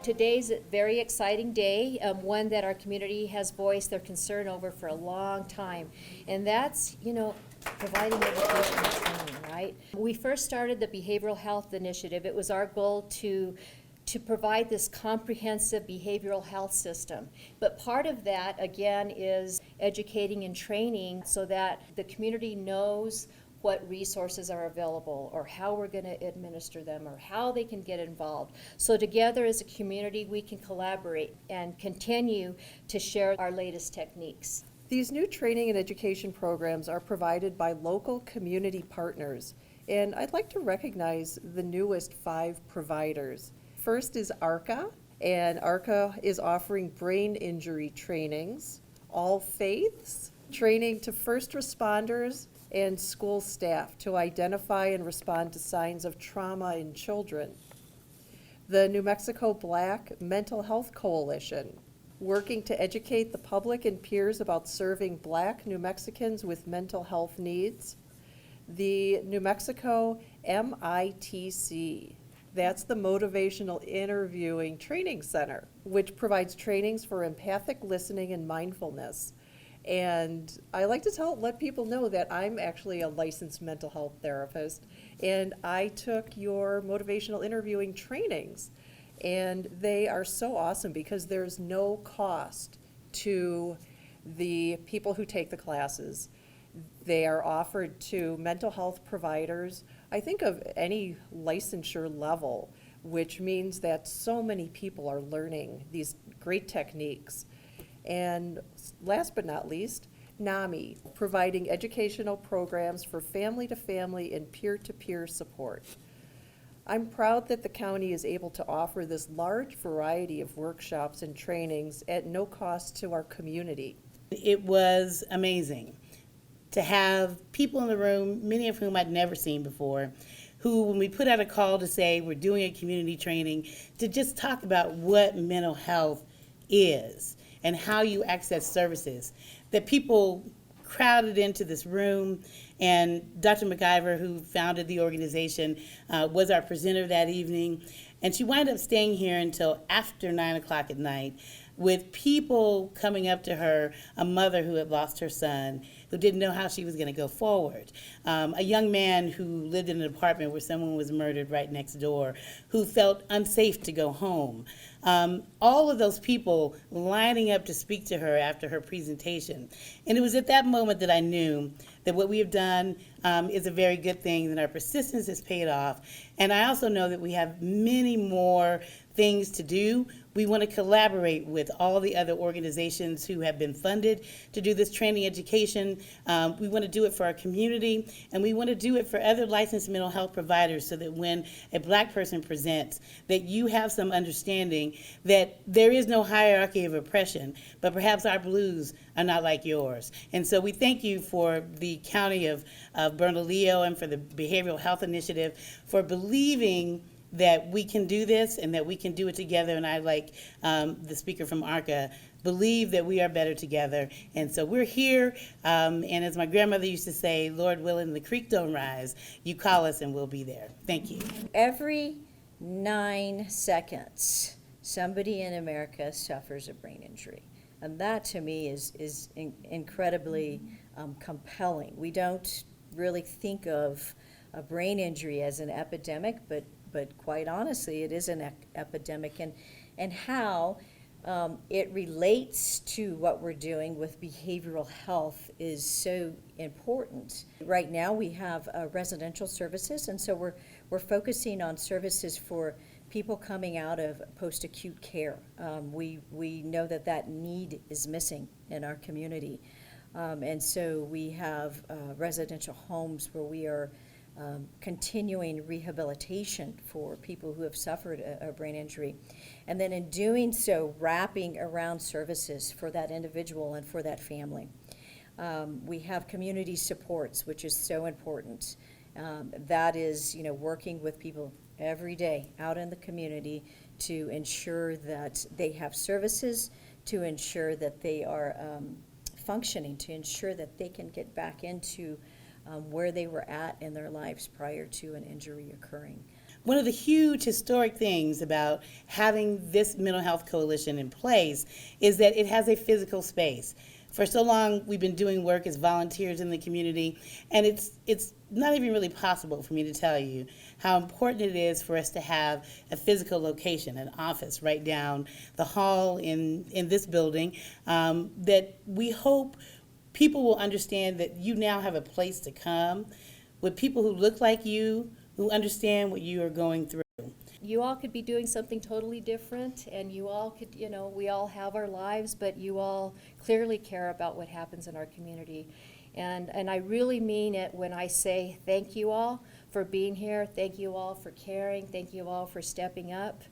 Today's a very exciting day, one that our community has voiced their concern over for a long time, and that's, providing education and training, right? We first started the Behavioral Health Initiative. It was our goal to provide this comprehensive behavioral health system. But part of that, again, is educating and training so that the community knows what resources are available or how we're going to administer them or how they can get involved. So together as a community, we can collaborate and continue to share our latest techniques. These new training and education programs are provided by local community partners, and I'd like to recognize the newest 5 providers. First is ARCA, and ARCA is offering brain injury trainings, all faiths, training to first responders and school staff to identify and respond to signs of trauma in children. The New Mexico Black Mental Health Coalition, working to educate the public and peers about serving Black New Mexicans with mental health needs. The New Mexico MITC, that's the Motivational Interviewing Training Center, which provides trainings for empathic listening and mindfulness. And I like to let people know that I'm actually a licensed mental health therapist, and I took your motivational interviewing trainings. And they are so awesome because there's no cost to the people who take the classes. They are offered to mental health providers, I think of any licensure level, which means that so many people are learning these great techniques. And last but not least, NAMI, providing educational programs for family-to-family and peer-to-peer support. I'm proud that the county is able to offer this large variety of workshops and trainings at no cost to our community. It was amazing to have people in the room, many of whom I'd never seen before, who, when we put out a call to say we're doing a community training, to just talk about what mental health is and how you access services, that people crowded into this room. And Dr. McIver, who founded the organization, was our presenter that evening. And she wound up staying here until after 9 o'clock at night with people coming up to her, a mother who had lost her son, who didn't know how she was going to go forward, a young man who lived in an apartment where someone was murdered right next door, who felt unsafe to go home. All of those people lining up to speak to her after her presentation. And it was at that moment that I knew that what we have done is a very good thing, that our persistence has paid off. And I also know that we have many more things to do. We want to collaborate with all the other organizations who have been funded to do this training education. We want to do it for our community, and we want to do it for other licensed mental health providers, so that when a Black person presents, that you have some understanding that there is no hierarchy of oppression, but perhaps our blues are not like yours. And so we thank you for the County of Bernalillo and for the Behavioral Health Initiative for believing that we can do this and that we can do it together. And I, like the speaker from ARCA, believe that we are better together. And so we're here, and as my grandmother used to say, Lord willing, the creek don't rise. You call us and we'll be there. Thank you. Every 9 seconds, somebody in America suffers a brain injury. And that to me is incredibly compelling. We don't really think of a brain injury as an epidemic, but quite honestly, it is an epidemic, and how it relates to what we're doing with behavioral health is so important. Right now we have residential services, and so we're focusing on services for people coming out of post-acute care. We know that need is missing in our community, and so we have residential homes where we are continuing rehabilitation for people who have suffered a brain injury. And then in doing so, wrapping around services for that individual and for that family. We have community supports, which is so important. That is, working with people every day out in the community to ensure that they have services, to ensure that they are functioning, to ensure that they can get back into where they were at in their lives prior to an injury occurring. One of the huge historic things about having this mental health coalition in place is that it has a physical space. For so long, we've been doing work as volunteers in the community, and it's not even really possible for me to tell you how important it is for us to have a physical location, an office right down the hall in this building, that we hope people will understand that you now have a place to come with people who look like you, who understand what you are going through. You all could be doing something totally different, and you all could, we all have our lives, but you all clearly care about what happens in our community. And I really mean it when I say thank you all for being here, thank you all for caring, thank you all for stepping up.